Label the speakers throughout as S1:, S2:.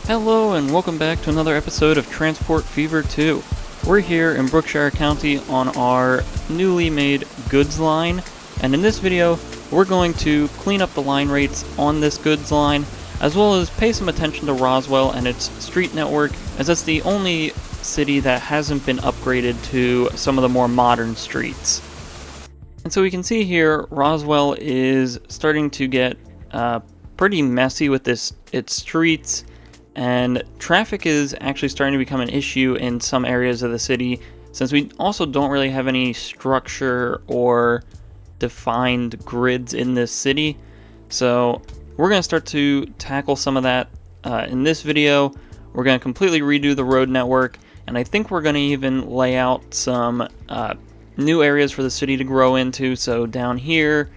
S1: Hello and welcome back to another episode of Transport Fever 2. We're here in Brookshire County on our newly made goods line, and in this video we're going to clean up the line rates on this goods line, as well as pay some attention to Roswell and its street network, as that's the only city that hasn't been upgraded to some of the more modern streets. And so we can see here Roswell is starting to get pretty messy with its streets. And traffic is actually starting to become an issue in some areas of the city, since we also don't really have any structure or defined grids in this city. So we're going to start to tackle some of that in this video. We're going to completely redo the road network, and I think we're going to even lay out some new areas for the city to grow into. So down here,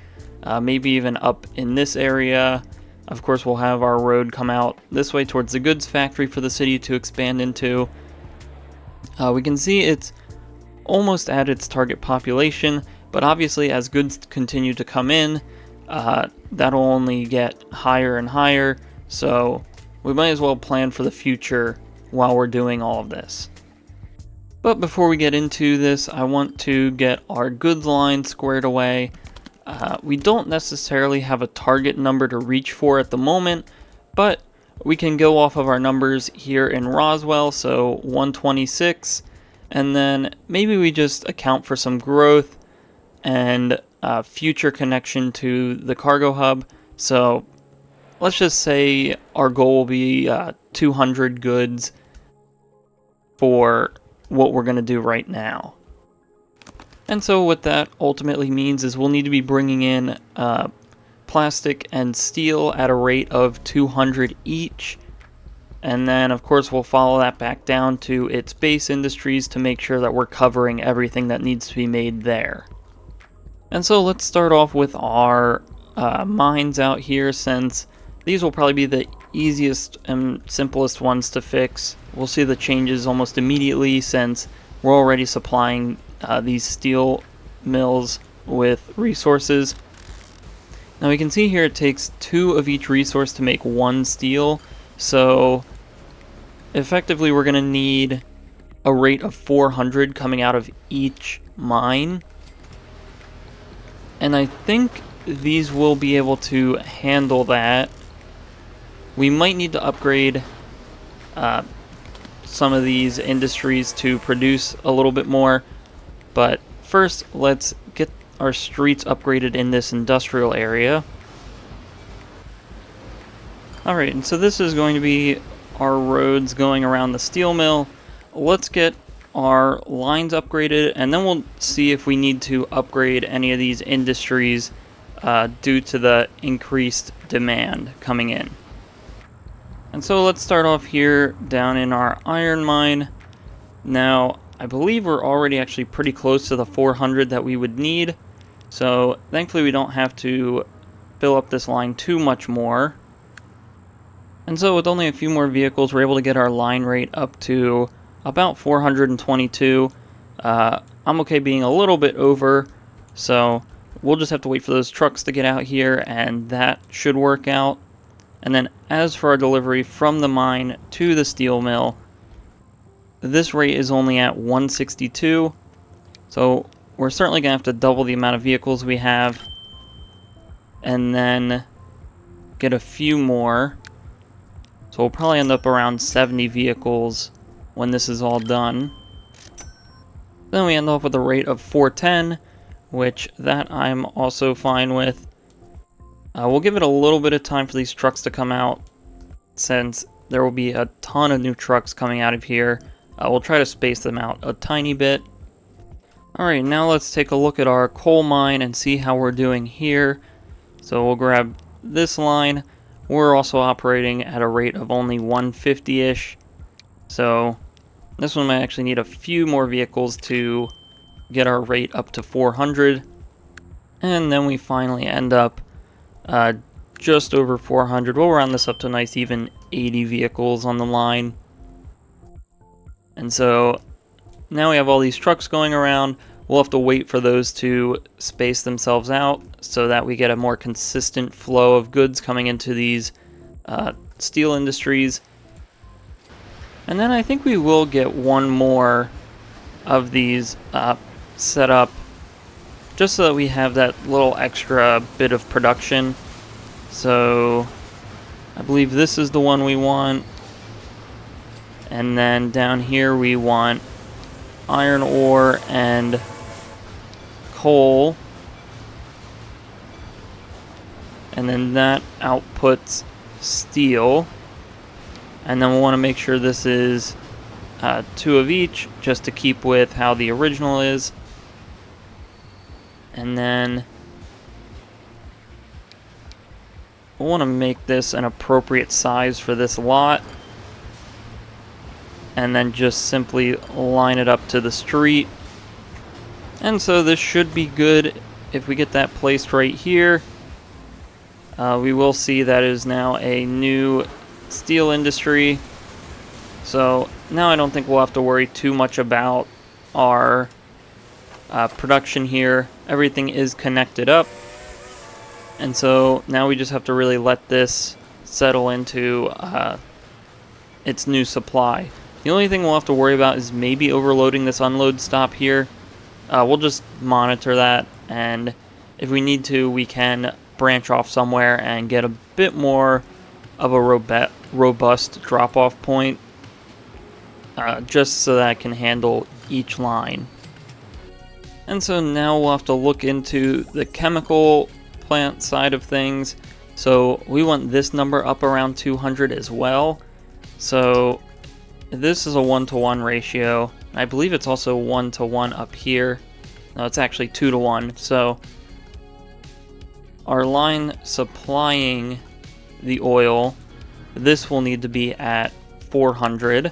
S1: maybe even up in this area. Of course, we'll have our road come out this way towards the goods factory for the city to expand into. We can see it's almost at its target population, but obviously as goods continue to come in, that'll only get higher and higher, so we might as well plan for the future while we're doing all of this. But before we get into this, I want to get our goods line squared away. We don't necessarily have a target number to reach for at the moment, but we can go off of our numbers here in Roswell, so 126, and then maybe we just account for some growth and future connection to the cargo hub. So let's just say our goal will be 200 goods for what we're going to do right now. And so what that ultimately means is we'll need to be bringing in plastic and steel at a rate of 200 each. And then, of course, we'll follow that back down to its base industries to make sure that we're covering everything that needs to be made there. And so let's start off with our mines out here, since these will probably be the easiest and simplest ones to fix. We'll see the changes almost immediately, since we're already supplying these steel mills with resources. Now we can see here it takes 2 of each resource to make 1 steel, so effectively we're going to need a rate of 400 coming out of each mine. And I think these will be able to handle that. We might need to upgrade some of these industries to produce a little bit more. But first, let's get our streets upgraded in this industrial area. Alright, and so this is going to be our roads going around the steel mill. Let's get our lines upgraded, and then we'll see if we need to upgrade any of these industries due to the increased demand coming in. And so let's start off here down in our iron mine. Now, I believe we're already actually pretty close to the 400 that we would need, so thankfully we don't have to fill up this line too much more. And so with only a few more vehicles, we're able to get our line rate up to about 422. I'm okay being a little bit over, so we'll just have to wait for those trucks to get out here, and that should work out. And then as for our delivery from the mine to the steel mill, this rate is only at 162, so we're certainly going to have to double the amount of vehicles we have, and then get a few more. So we'll probably end up around 70 vehicles when this is all done. Then we end up with a rate of 410, which that I'm also fine with. We'll give it a little bit of time for these trucks to come out, since there will be a ton of new trucks coming out of here. We'll try to space them out a tiny bit. Alright, now let's take a look at our coal mine and see how we're doing here. So we'll grab this line. We're also operating at a rate of only 150-ish. So this one might actually need a few more vehicles to get our rate up to 400. And then we finally end up just over 400. We'll round this up to a nice even 80 vehicles on the line. And so now we have all these trucks going around. We'll have to wait for those to space themselves out so that we get a more consistent flow of goods coming into these steel industries. And then I think we will get one more of these set up just so that we have that little extra bit of production. So I believe this is the one we want. And then down here we want iron ore and coal. And then that outputs steel. And then we'll want to make sure this is 2 of each, just to keep with how the original is. And then we'll want to make this an appropriate size for this lot. And then just simply line it up to the street. And so this should be good if we get that placed right here. We will see that is now a new steel industry. So now I don't think we'll have to worry too much about our production here. Everything is connected up. And so now we just have to really let this settle into its new supply. The only thing we'll have to worry about is maybe overloading this unload stop here. We'll just monitor that, and if we need to, we can branch off somewhere and get a bit more of a robust drop-off point, just so that I can handle each line. And so now we'll have to look into the chemical plant side of things. So we want this number up around 200 as well. So this is a 1-to-1 ratio. I believe it's also 1-to-1 up here. No, it's actually 2-to-1. So our line supplying the oil, this will need to be at 400.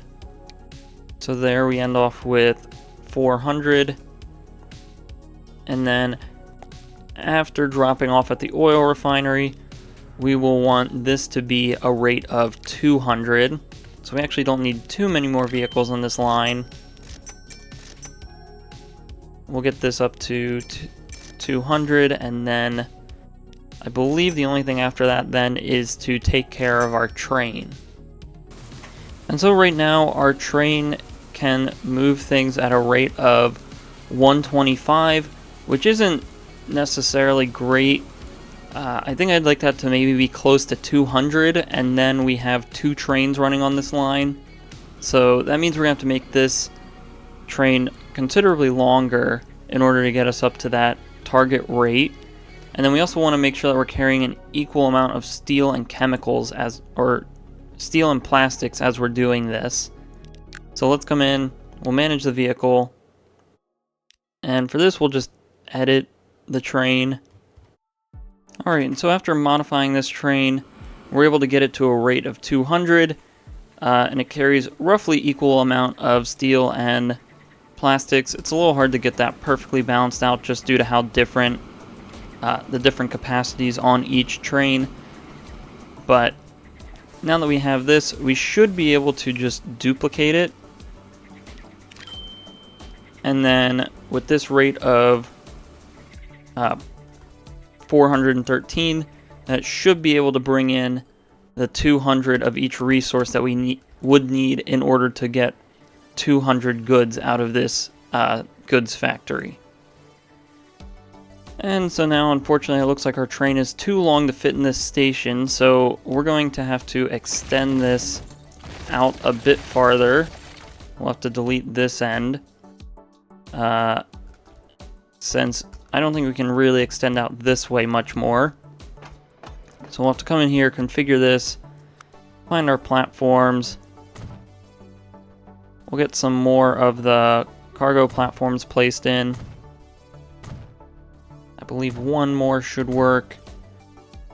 S1: So there we end off with 400. And then after dropping off at the oil refinery, we will want this to be a rate of 200. So we actually don't need too many more vehicles on this line. We'll get this up to 200, and then I believe the only thing after that then is to take care of our train. And so right now our train can move things at a rate of 125, which isn't necessarily great. I think I'd like that to maybe be close to 200, and then we have 2 trains running on this line. So that means we're going to have to make this train considerably longer in order to get us up to that target rate. And then we also want to make sure that we're carrying an equal amount of steel and chemicals or steel and plastics as we're doing this. So let's come in, we'll manage the vehicle, and for this we'll just edit the train. Alright, and so after modifying this train, we're able to get it to a rate of 200, and it carries roughly equal amount of steel and plastics. It's a little hard to get that perfectly balanced out just due to how different the different capacities on each train. But now that we have this, we should be able to just duplicate it. And then with this rate of 413, that should be able to bring in the 200 of each resource that we would need in order to get 200 goods out of this goods factory. And so now, unfortunately, it looks like our train is too long to fit in this station, so we're going to have to extend this out a bit farther. We'll have to delete this end, since I don't think we can really extend out this way much more. So we'll have to come in here, configure this, find our platforms. We'll get some more of the cargo platforms placed in. I believe one more should work.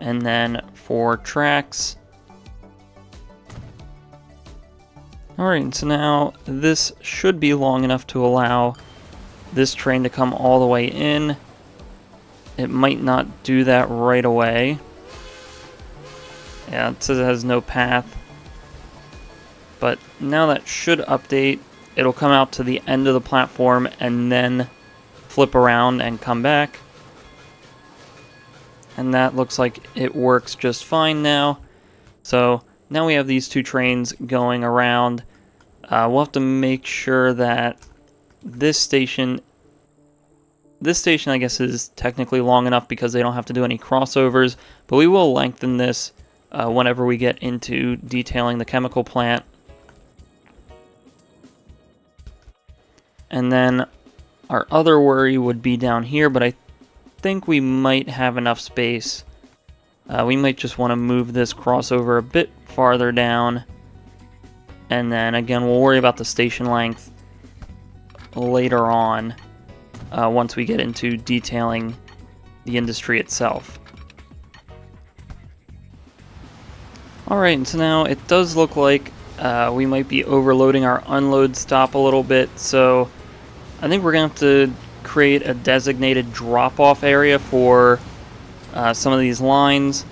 S1: And then for tracks. Alright, so now this should be long enough to allow this train to come all the way in. It might not do that right away. Yeah, it says it has no path. But now that should update. It'll come out to the end of the platform and then flip around and come back. And that looks like it works just fine now. So now we have these 2 trains going around. We'll have to make sure that this station, I guess, is technically long enough because they don't have to do any crossovers, but we will lengthen this whenever we get into detailing the chemical plant. And then our other worry would be down here, but I think we might have enough space. We might just want to move this crossover a bit farther down. And then again, we'll worry about the station length later on once we get into detailing the industry itself. Alright, and so now it does look like we might be overloading our unload stop a little bit, so I think we're going to have to create a designated drop-off area for some of these lines.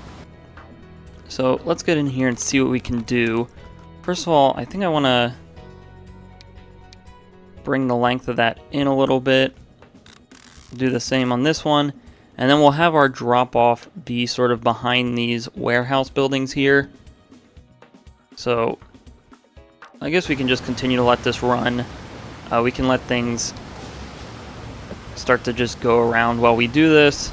S1: So let's get in here and see what we can do. First of all, I think I want to bring the length of that in a little bit. Do the same on this one. And then we'll have our drop-off be sort of behind these warehouse buildings here. So I guess we can just continue to let this run. We can let things start to just go around while we do this.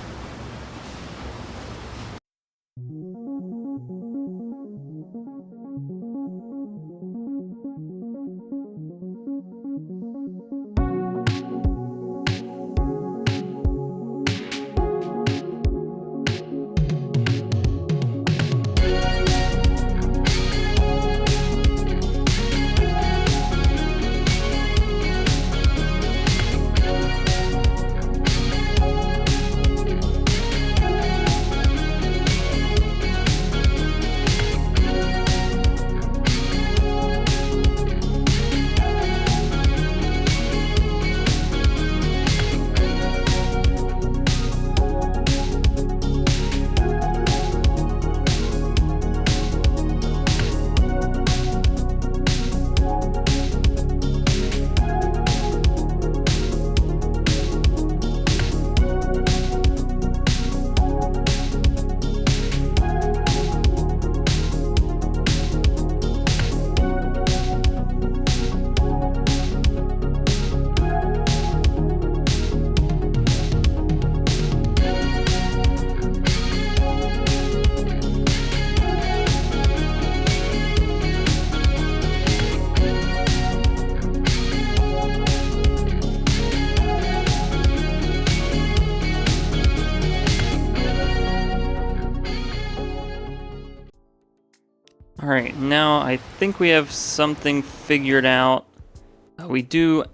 S1: Alright, now I think we have something figured out. We do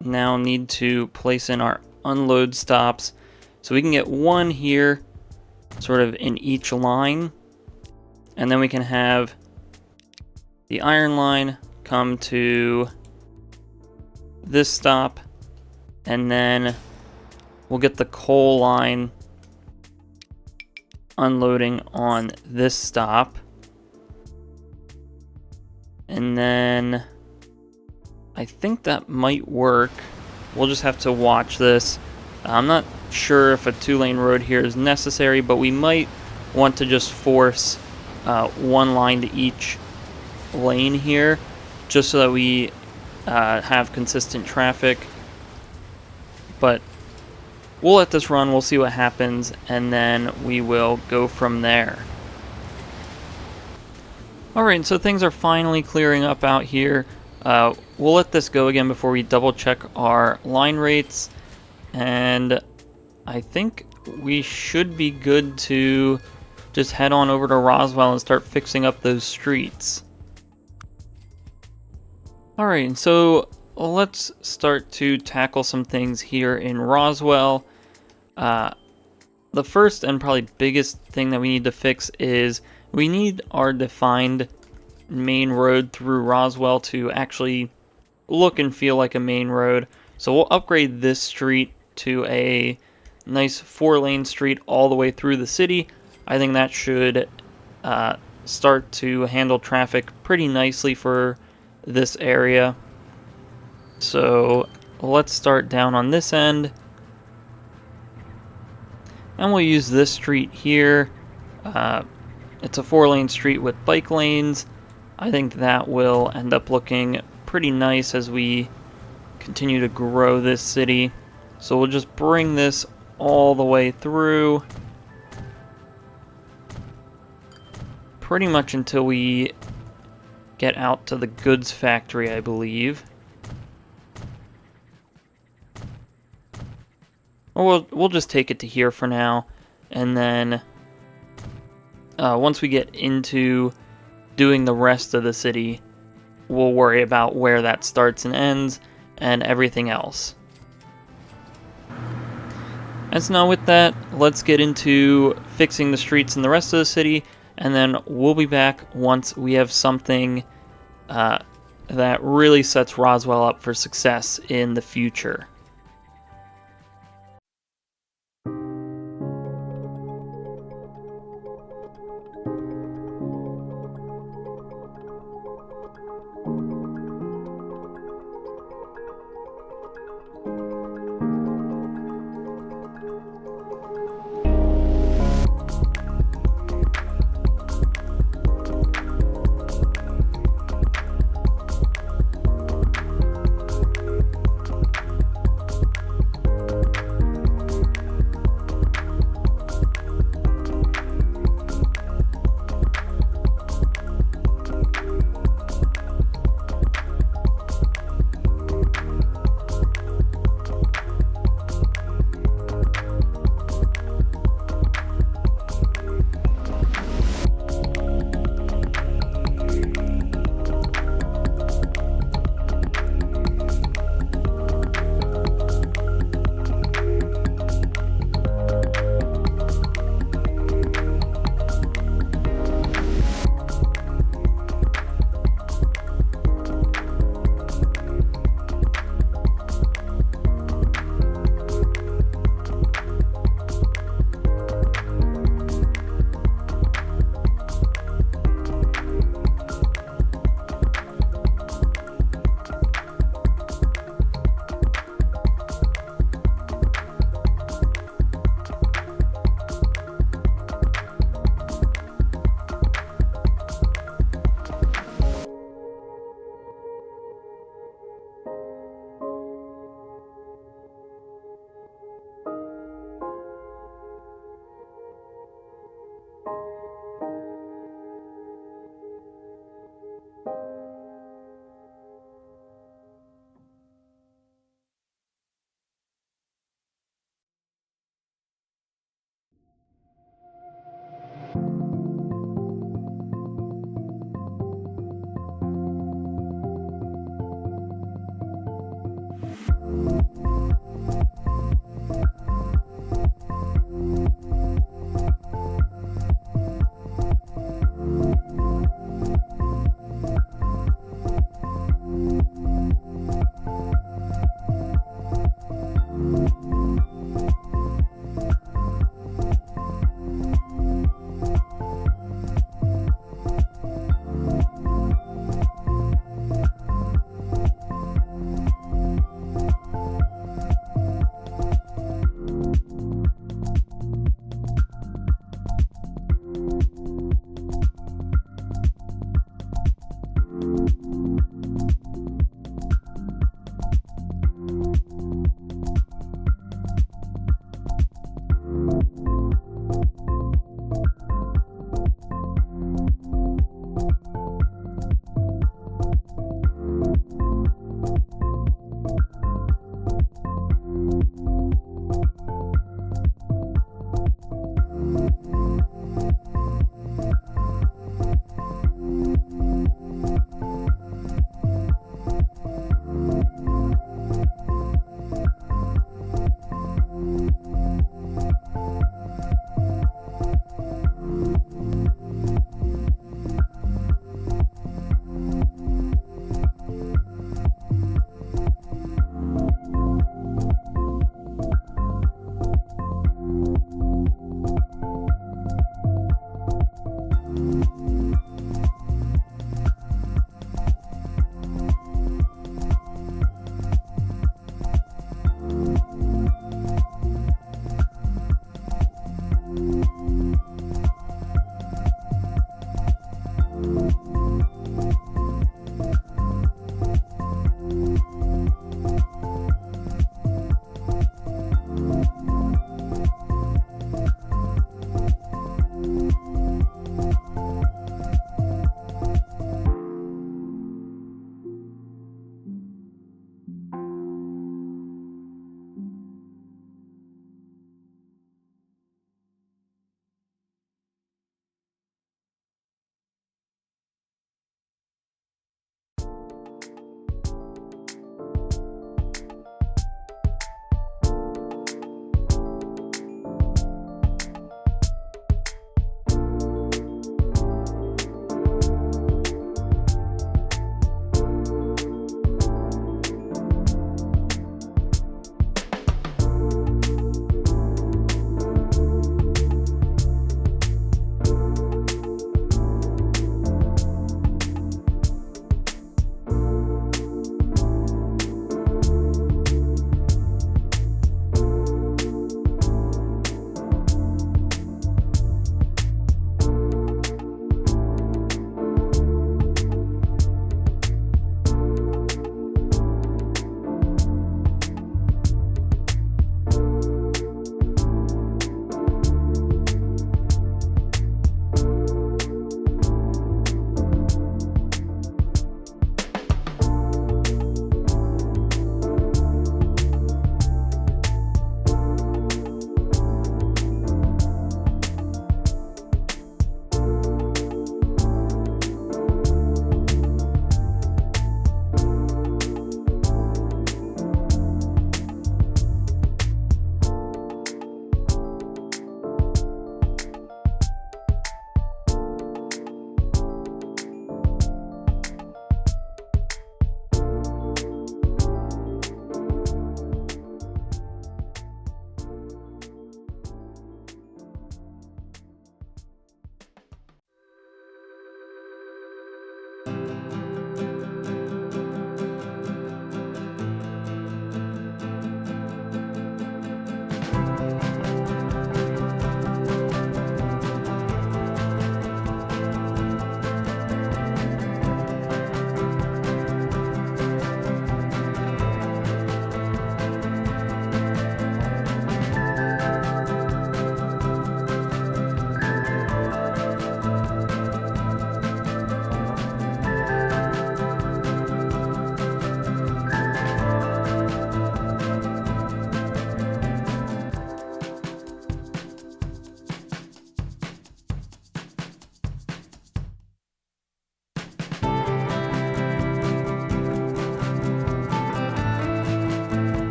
S1: now need to place in our unload stops. So we can get one here, sort of in each line. And then we can have the iron line come to this stop. And then we'll get the coal line unloading on this stop. And then I think that might work. We'll just have to watch this. I'm not sure if a two-lane road here is necessary, but we might want to just force one line to each lane here, just so that we have consistent traffic. But we'll let this run, we'll see what happens, and then we will go from there. Alright, so things are finally clearing up out here. We'll let this go again before we double check our line rates. And I think we should be good to just head on over to Roswell and start fixing up those streets. Alright, so let's start to tackle some things here in Roswell. The first and probably biggest thing that we need to fix is we need our defined main road through Roswell to actually look and feel like a main road. So we'll upgrade this street to a nice 4-lane street all the way through the city. I think that should start to handle traffic pretty nicely for this area. So let's start down on this end. And we'll use this street here. It's a 4-lane street with bike lanes. I think that will end up looking pretty nice as we continue to grow this city. So we'll just bring this all the way through, pretty much until we get out to the goods factory, I believe. Or we'll just take it to here for now, and then once we get into doing the rest of the city, we'll worry about where that starts and ends and everything else. And so now with that, let's get into fixing the streets in the rest of the city, and then we'll be back once we have something that really sets Roswell up for success in the future.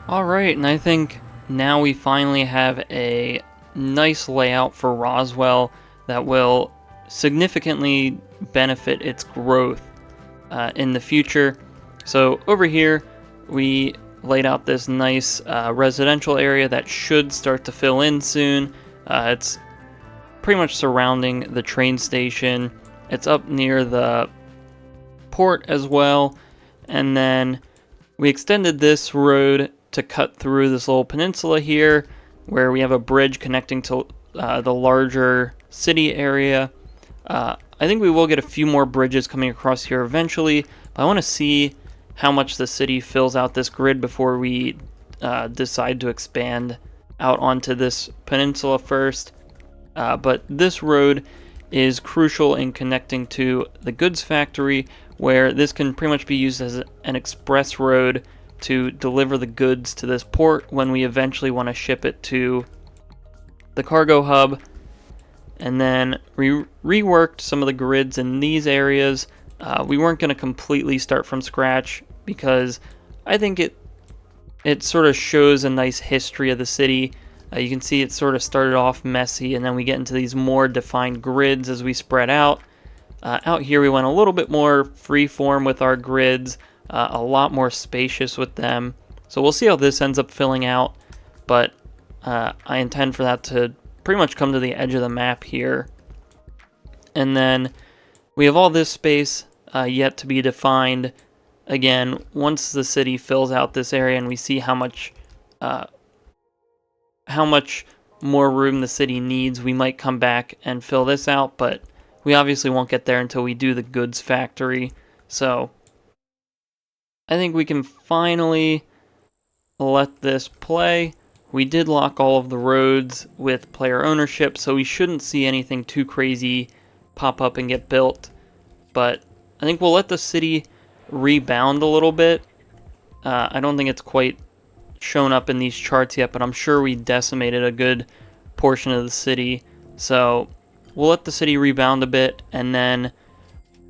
S1: Alright, and I think now we finally have a nice layout for Roswell that will significantly benefit its growth in the future. So over here, we laid out this nice residential area that should start to fill in soon. It's pretty much surrounding the train station. It's up near the port as well. And then we extended this road to cut through this little peninsula here, where we have a bridge connecting to the larger city area. I think we will get a few more bridges coming across here eventually, but I want to see how much the city fills out this grid before we decide to expand out onto this peninsula first. But this road is crucial in connecting to the goods factory, where this can pretty much be used as an express road to deliver the goods to this port when we eventually want to ship it to the cargo hub. And then we reworked some of the grids in these areas. We weren't going to completely start from scratch because I think it sort of shows a nice history of the city. You can see it sort of started off messy, and then we get into these more defined grids as we spread out. Out here we went a little bit more free-form with our grids, a lot more spacious with them. So we'll see how this ends up filling out, but I intend for that to pretty much come to the edge of the map here. And then we have all this space yet to be defined. Again, once the city fills out this area and we see how much more room the city needs, we might come back and fill this out, but we obviously won't get there until we do the goods factory. So I think we can finally let this play. We did lock all of the roads with player ownership, so we shouldn't see anything too crazy pop up and get built. But I think we'll let the city rebound a little bit. I don't think it's quite shown up in these charts yet, but I'm sure we decimated a good portion of the city. So we'll let the city rebound a bit, and then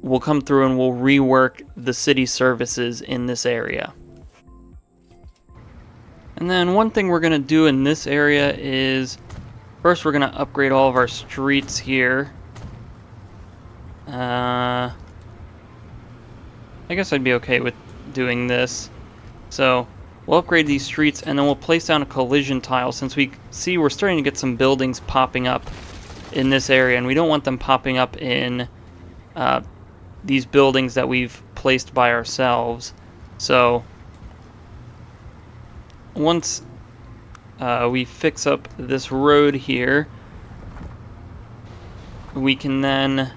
S1: we'll come through and we'll rework the city services in this area. And then one thing we're going to do in this area is, first we're going to upgrade all of our streets here. I guess I'd be okay with doing this. So we'll upgrade these streets, and then we'll place down a collision tile, since we see we're starting to get some buildings popping up in this area, and we don't want them popping up in these buildings that we've placed by ourselves. So once we fix up this road here, we can then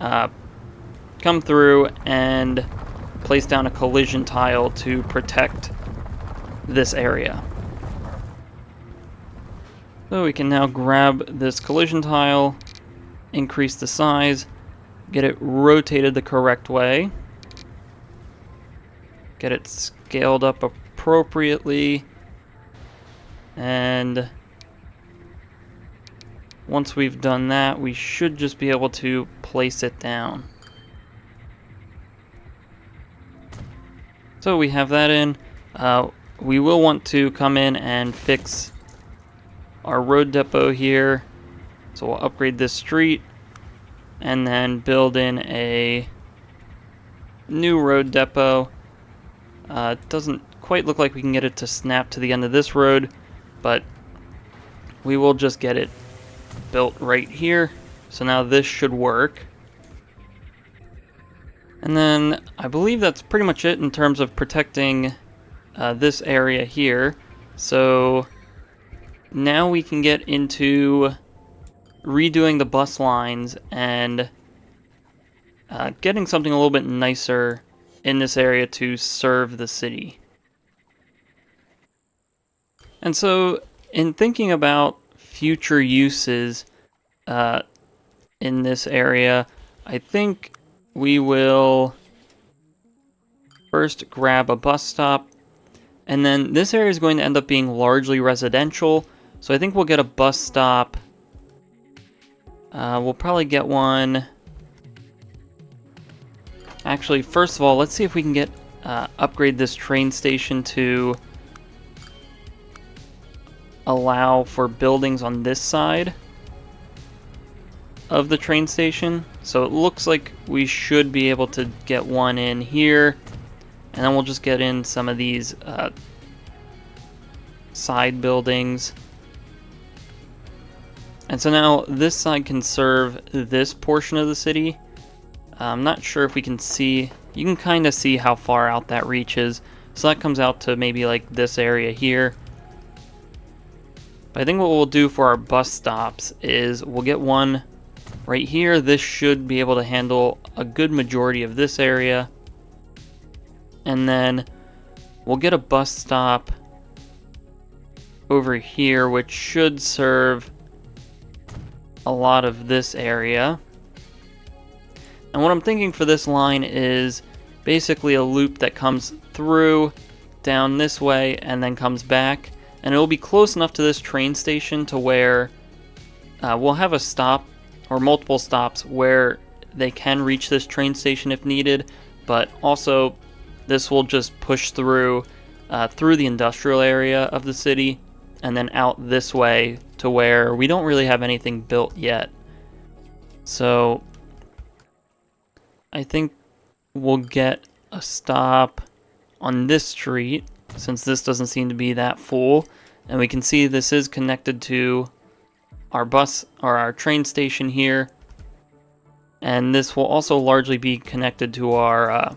S1: come through and place down a collision tile to protect this area. So we can now grab this collision tile, increase the size, get it rotated the correct way, get it scaled up appropriately, and once we've done that, we should just be able to place it down. So we have that in. We will want to come in and fix our road depot here. So we'll upgrade this street and then build in a new road depot. It doesn't quite look like we can get it to snap to the end of this road, but we will just get it built right here. So now this should work. And then I believe that's pretty much it in terms of protecting this area here. So now we can get into redoing the bus lines and getting something a little bit nicer in this area to serve the city. And so in thinking about future uses in this area, I think we will first grab a bus stop, and then this area is going to end up being largely residential, so I think we'll get a bus stop. We'll probably get one. Actually, first of all, let's see if we can get upgrade this train station to allow for buildings on this side of the train station. So it looks like we should be able to get one in here, and then we'll just get in some of these side buildings. And so now this side can serve this portion of the city. I'm not sure if we can see. You can kind of see how far out that reaches. So that comes out to maybe like this area here. But I think what we'll do for our bus stops is we'll get one right here. This should be able to handle a good majority of this area. And then we'll get a bus stop over here, which should serve a lot of this area. And what I'm thinking for this line is basically a loop that comes through down this way and then comes back, and it will be close enough to this train station to where we'll have a stop or multiple stops where they can reach this train station if needed, but also this will just push through the industrial area of the city and then out this way to where we don't really have anything built yet. So I think we'll get a stop on this street, since this doesn't seem to be that full, and we can see this is connected to our bus or our train station here, and this will also largely be connected to our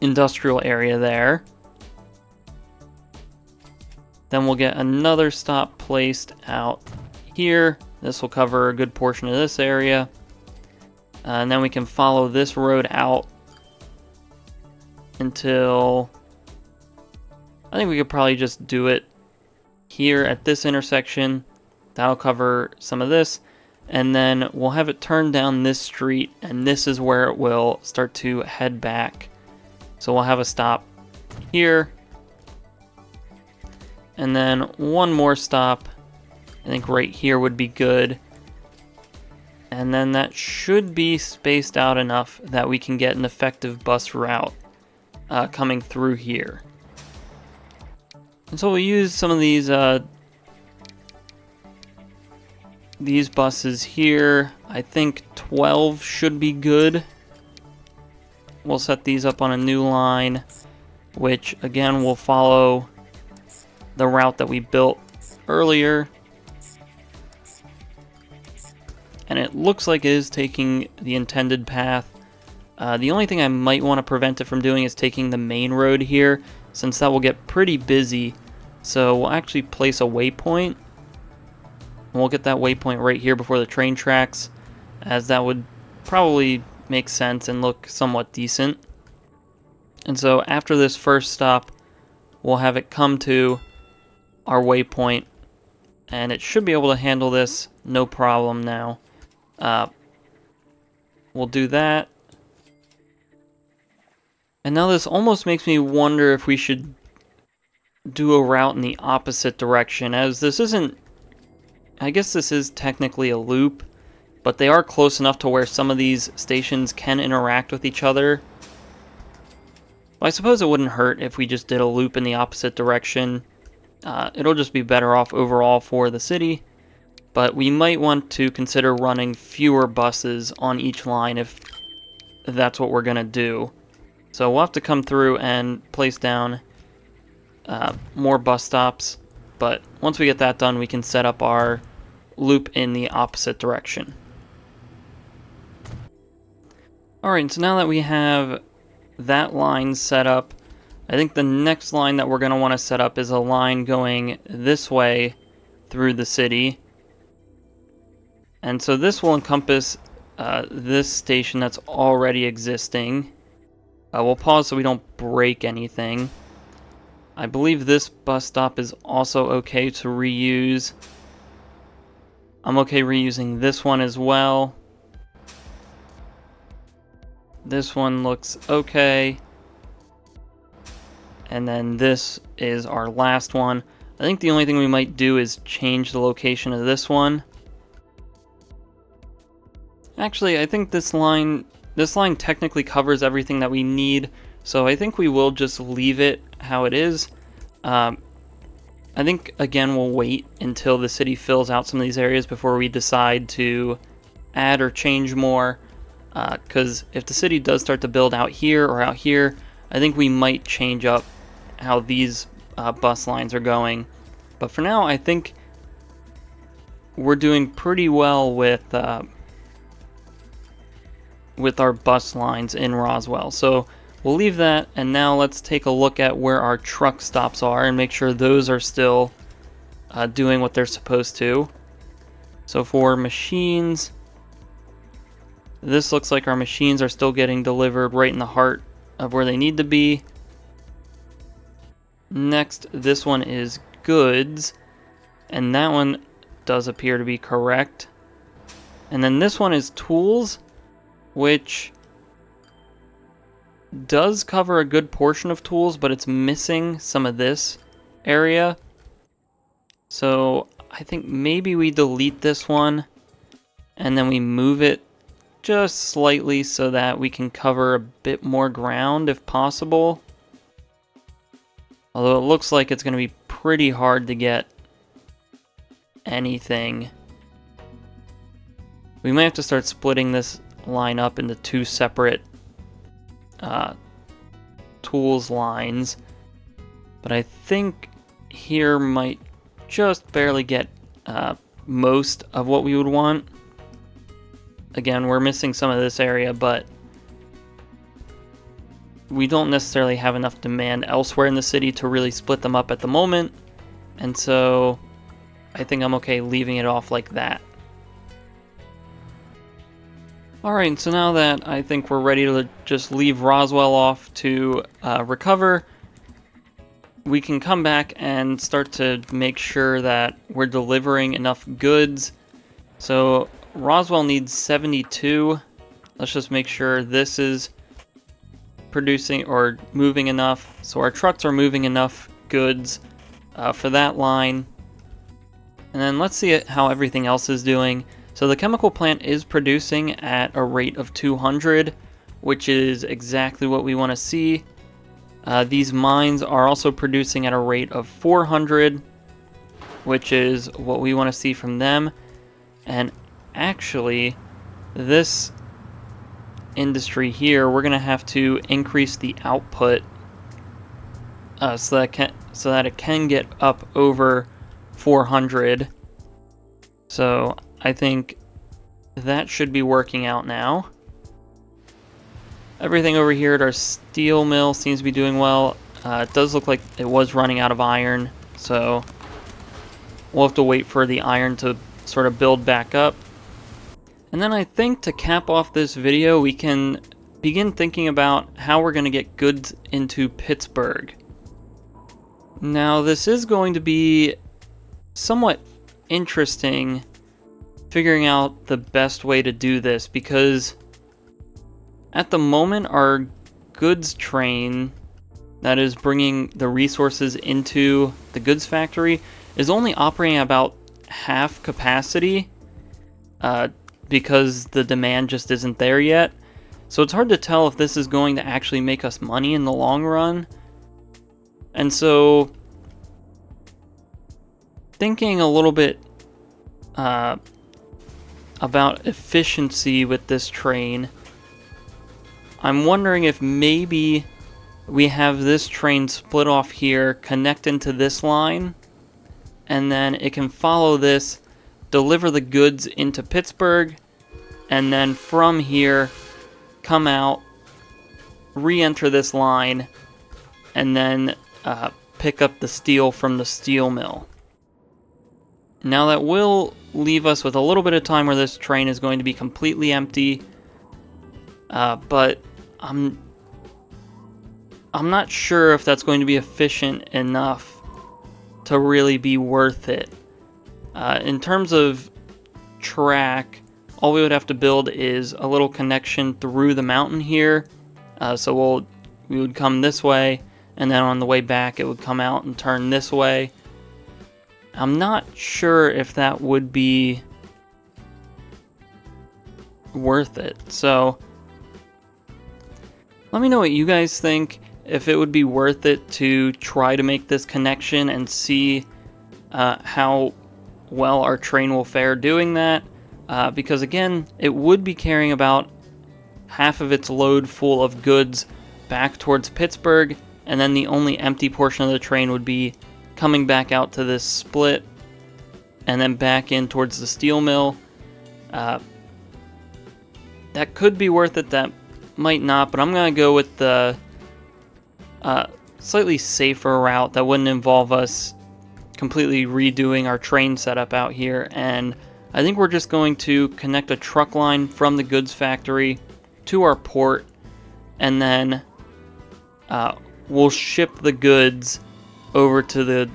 S1: industrial area there. Then we'll get another stop placed out here. This will cover a good portion of this area. And then we can follow this road out until, I think we could probably just do it here at this intersection. That'll cover some of this. And then we'll have it turn down this street, and this is where it will start to head back. So we'll have a stop here. And then one more stop, I think right here would be good. And then that should be spaced out enough that we can get an effective bus route coming through here. And so we'll use some of these buses here. I think 12 should be good. We'll set these up on a new line, which again will follow the route that we built earlier. And it looks like it is taking the intended path. The only thing I might want to prevent it from doing is taking the main road here, since that will get pretty busy. So we'll actually place a waypoint. And we'll get that waypoint right here before the train tracks, as that would probably make sense and look somewhat decent. And so after this first stop, we'll have it come to our waypoint, and it should be able to handle this no problem now. We'll do that. And now this almost makes me wonder if we should do a route in the opposite direction, as this isn't, I guess this is technically a loop, but they are close enough to where some of these stations can interact with each other. Well, I suppose it wouldn't hurt if we just did a loop in the opposite direction. It'll just be better off overall for the city, but we might want to consider running fewer buses on each line if that's what we're going to do. So we'll have to come through and place down more bus stops, but once we get that done, we can set up our loop in the opposite direction. Alright, so now that we have that line set up, I think the next line that we're going to want to set up is a line going this way through the city. And so this will encompass this station that's already existing. We'll pause so we don't break anything. I believe this bus stop is also okay to reuse. I'm okay reusing this one as well. This one looks okay. And then this is our last one. I think the only thing we might do is change the location of this one. Actually, I think this line technically covers everything that we need, so I think we will just leave it how it is. I I think, again, we'll wait until the city fills out some of these areas before we decide to add or change more. Because if the city does start to build out here or out here, I think we might change up how these bus lines are going. But for now, I think we're doing pretty well with our bus lines in Roswell. So we'll leave that, and now let's take a look at where our truck stops are and make sure those are still doing what they're supposed to. So for machines, this looks like our machines are still getting delivered right in the heart of where they need to be. Next, this one is goods, and that one does appear to be correct. And then this one is tools, which does cover a good portion of tools, but it's missing some of this area. So I think maybe we delete this one and then we move it just slightly so that we can cover a bit more ground if possible. Although it looks like it's going to be pretty hard to get anything. We might have to start splitting this line up into two separate tools lines. But I think here might just barely get most of what we would want. Again, we're missing some of this area, but we don't necessarily have enough demand elsewhere in the city to really split them up at the moment. And so I think I'm okay leaving it off like that. Alright, so now that I think we're ready to just leave Roswell off to recover, we can come back and start to make sure that we're delivering enough goods. So Roswell needs 72. Let's just make sure this is producing or moving enough. So our trucks are moving enough goods for that line. And then let's see how everything else is doing. So the chemical plant is producing at a rate of 200, which is exactly what we want to see. These mines are also producing at a rate of 400, which is what we want to see from them. And actually, this industry here, we're going to have to increase the output so that it can get up over 400. So I think that should be working out now. Everything over here at our steel mill seems to be doing well. It does look like it was running out of iron, so we'll have to wait for the iron to sort of build back up. And then I think to cap off this video, we can begin thinking about how we're going to get goods into Pittsburgh. Now, this is going to be somewhat interesting figuring out the best way to do this, because at the moment our goods train that is bringing the resources into the goods factory is only operating about half capacity because the demand just isn't there yet. So it's hard to tell if this is going to actually make us money in the long run. And so thinking a little bit about efficiency with this train, I'm wondering if maybe we have this train split off here, connect into this line, and then it can follow this, deliver the goods into Pittsburgh, and then from here come out, re-enter this line, and then pick up the steel from the steel mill. Now that will leave us with a little bit of time where this train is going to be completely empty, but I'm not sure if that's going to be efficient enough to really be worth it. In terms of track, all we would have to build is a little connection through the mountain here. So we would come this way, and then on the way back it would come out and turn this way. I'm not sure if that would be worth it. So let me know what you guys think, if it would be worth it to try to make this connection and see how well our train will fare doing that, because again, it would be carrying about half of its load full of goods back towards Pittsburgh, and then the only empty portion of the train would be coming back out to this split and then back in towards the steel mill. That could be worth it, that might not, but I'm going to go with the slightly safer route that wouldn't involve us completely redoing our train setup out here. And I think we're just going to connect a truck line from the goods factory to our port, and then we'll ship the goods over to the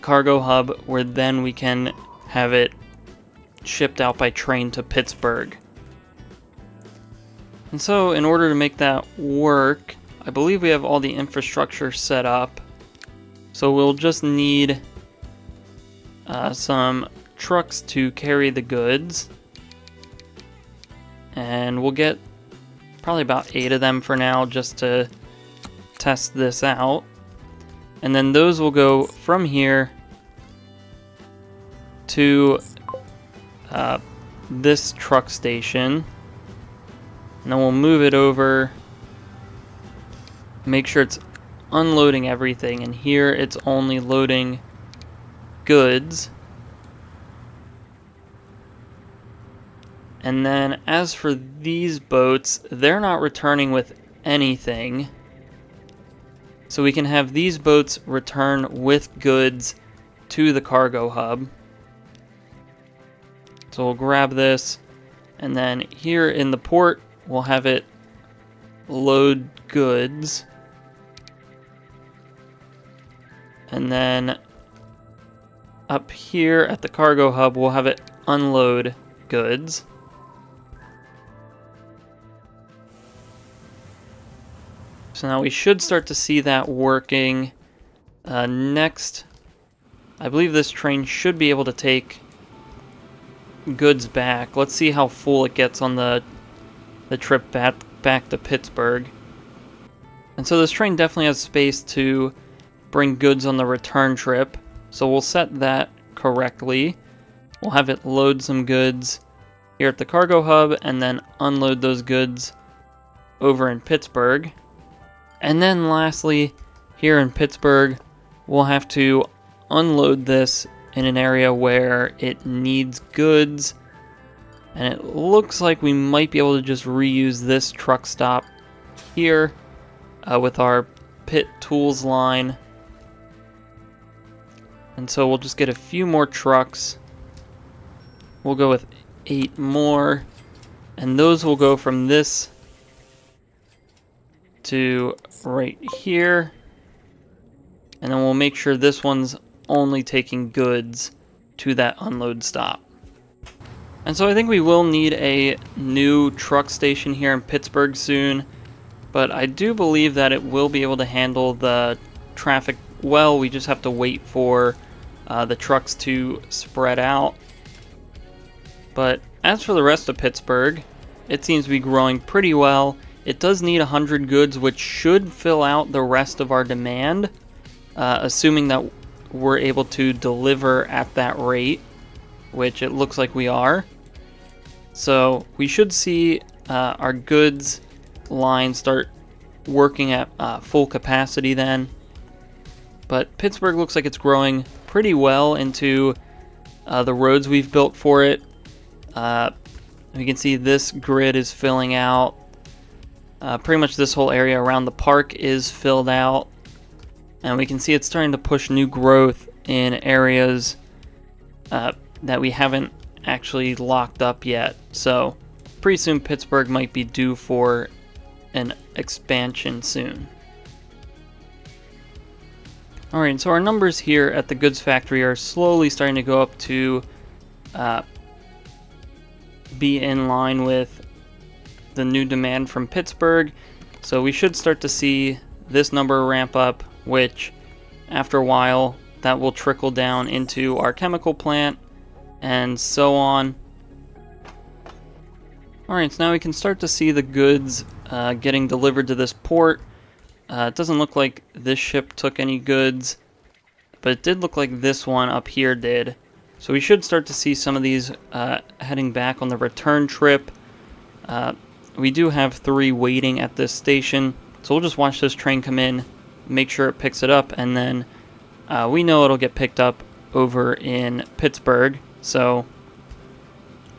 S1: cargo hub, where then we can have it shipped out by train to Pittsburgh. And so in order to make that work, I believe we have all the infrastructure set up. So we'll just need some trucks to carry the goods. And we'll get probably about 8 of them for now, just to test this out. And then those will go from here to this truck station. And then we'll move it over, make sure it's unloading everything, and here it's only loading goods. And then as for these boats, they're not returning with anything. So we can have these boats return with goods to the cargo hub. So we'll grab this, and then here in the port, we'll have it load goods. And then up here at the cargo hub, we'll have it unload goods. So now we should start to see that working. Next, I believe this train should be able to take goods back. Let's see how full it gets on the trip back to Pittsburgh. And so this train definitely has space to bring goods on the return trip. So we'll set that correctly. We'll have it load some goods here at the cargo hub and then unload those goods over in Pittsburgh. And then lastly, here in Pittsburgh, we'll have to unload this in an area where it needs goods. And it looks like we might be able to just reuse this truck stop here with our pit tools line. And so we'll just get a few more trucks. We'll go with 8 more. And those will go from this to right here. And then we'll make sure this one's only taking goods to that unload stop. And so I think we will need a new truck station here in Pittsburgh soon, but I do believe that it will be able to handle the traffic well. We just have to wait for the trucks to spread out. But as for the rest of Pittsburgh, it seems to be growing pretty well. It does need 100 goods, which should fill out the rest of our demand, assuming that we're able to deliver at that rate, which it looks like we are. So we should see our goods line start working at full capacity then. But Pittsburgh looks like it's growing pretty well into the roads we've built for it. We can see this grid is filling out. Pretty much this whole area around the park is filled out. And we can see it's starting to push new growth in areas that we haven't actually locked up yet. So pretty soon Pittsburgh might be due for an expansion soon. Alright, so our numbers here at the goods factory are slowly starting to go up to be in line with the new demand from Pittsburgh. So we should start to see this number ramp up, which after a while that will trickle down into our chemical plant and so on. Alright, so now we can start to see the goods getting delivered to this port. It doesn't look like this ship took any goods. but it did look like this one up here did. So we should start to see some of these heading back on the return trip. We do have 3 waiting at this station, so we'll just watch this train come in, make sure it picks it up, and then we know it'll get picked up over in Pittsburgh, so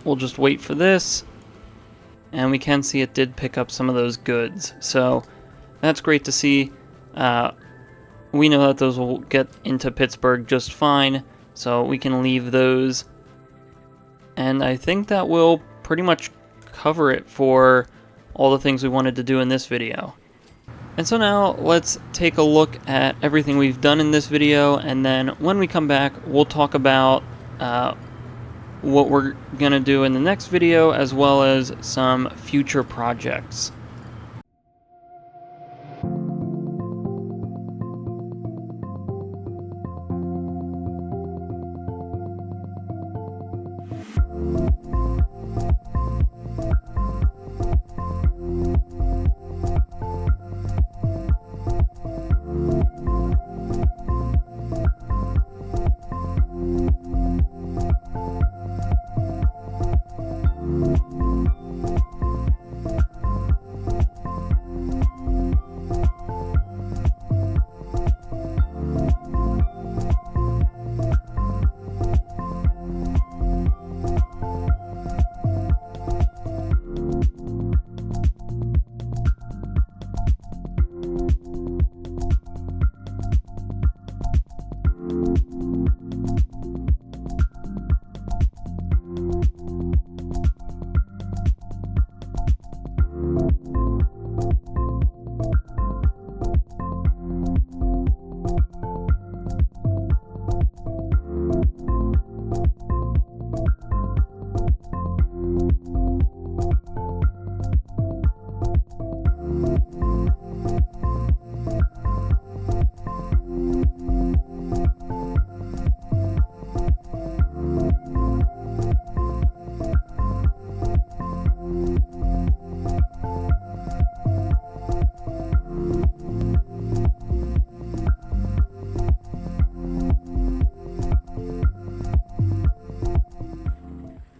S1: we'll just wait for this. And we can see it did pick up some of those goods, so that's great to see. We know that those will get into Pittsburgh just fine, so we can leave those. And I think that will pretty much cover it for all the things we wanted to do in this video. And so now let's take a look at everything we've done in this video, and then when we come back, we'll talk about what we're going to do in the next video, as well as some future projects.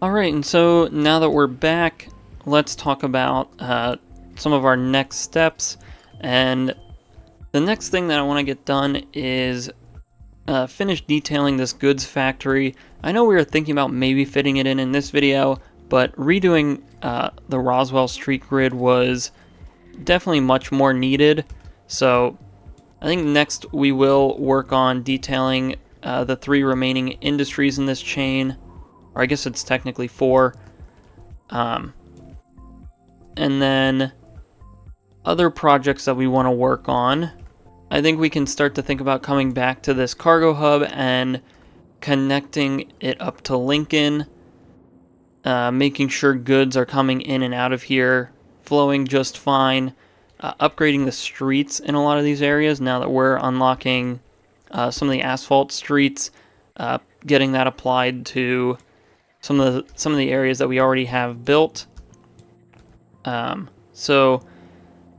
S1: Alright, and so now that we're back, let's talk about some of our next steps. And the next thing that I want to get done is finish detailing this goods factory. I know we were thinking about maybe fitting it in this video, but redoing the Roswell street grid was definitely much more needed. So I think next we will work on detailing the 3 remaining industries in this chain. Or I guess it's technically 4. And then other projects that we want to work on. I think we can start to think about coming back to this cargo hub and connecting it up to Lincoln. Making sure goods are coming in and out of here, flowing just fine. Upgrading the streets in a lot of these areas now that we're unlocking some of the asphalt streets. Getting that applied to some of the areas that we already have built. So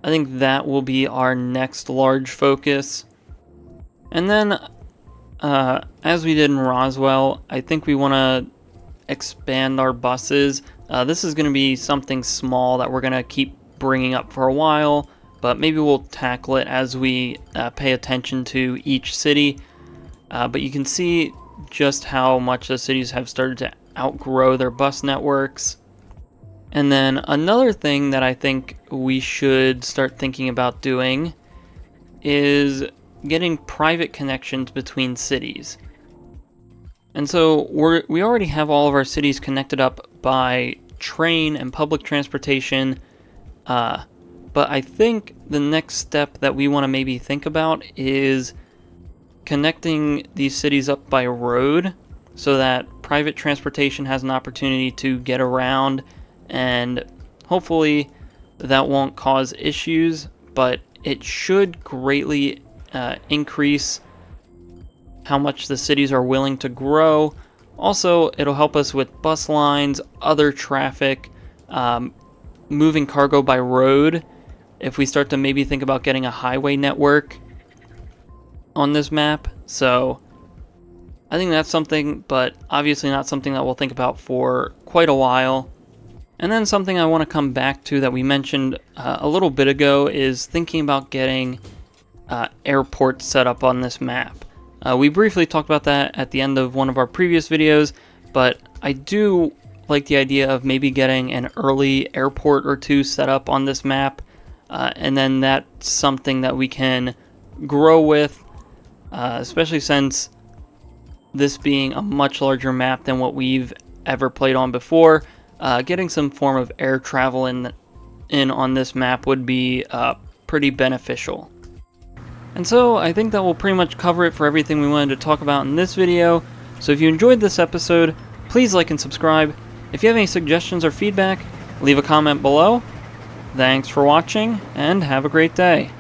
S1: I think that will be our next large focus. And then, as we did in Roswell, I think we want to expand our buses. This is going to be something small that we're going to keep bringing up for a while, but maybe we'll tackle it as we pay attention to each city. But you can see just how much the cities have started to outgrow their bus networks. And then another thing that I think we should start thinking about doing is getting private connections between cities. And so we already have all of our cities connected up by train and public transportation, but I think the next step that we want to maybe think about is connecting these cities up by road so that private transportation has an opportunity to get around, and hopefully that won't cause issues, but it should greatly increase how much the cities are willing to grow. Also, it'll help us with bus lines, other traffic, moving cargo by road. If we start to maybe think about getting a highway network on this map. So I think that's something, but obviously not something that we'll think about for quite a while. And then something I want to come back to that we mentioned a little bit ago is thinking about getting airports set up on this map. We briefly talked about that at the end of one of our previous videos, but I do like the idea of maybe getting an early airport or two set up on this map, and then that's something that we can grow with, especially since this being a much larger map than what we've ever played on before. Getting some form of air travel in on this map would be pretty beneficial. And so I think that will pretty much cover it for everything we wanted to talk about in this video. So if you enjoyed this episode, please like and subscribe. If you have any suggestions or feedback, leave a comment below. Thanks for watching, and have a great day.